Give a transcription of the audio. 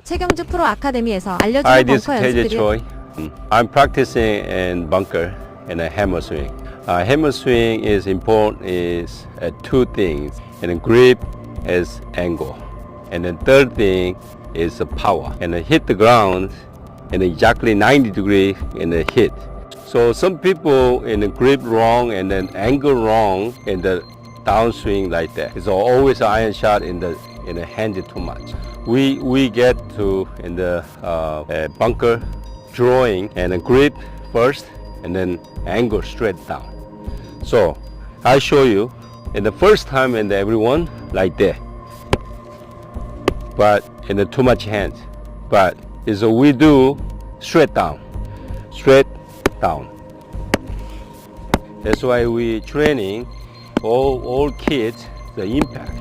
최경주 프로 아카데미에서 Hi, 알려주는 this is 벙커 KJ 연습들을 Choi. I'm practicing in bunker and a hammer swing. Hammer swing is important is two things, and then grip is angle, and then third thing is the power, and then hit the ground and exactly 90 degree in the hit. So some people in the grip wrong and then angle wrong in the downswing like that. It's always an iron shot in the hand too much. We get to in the bunker drawing and then grip first and then angle straight down. So I show you in the first time and everyone like that, but in the too much hand. But is we do straight down. That's why we training all kids the impact.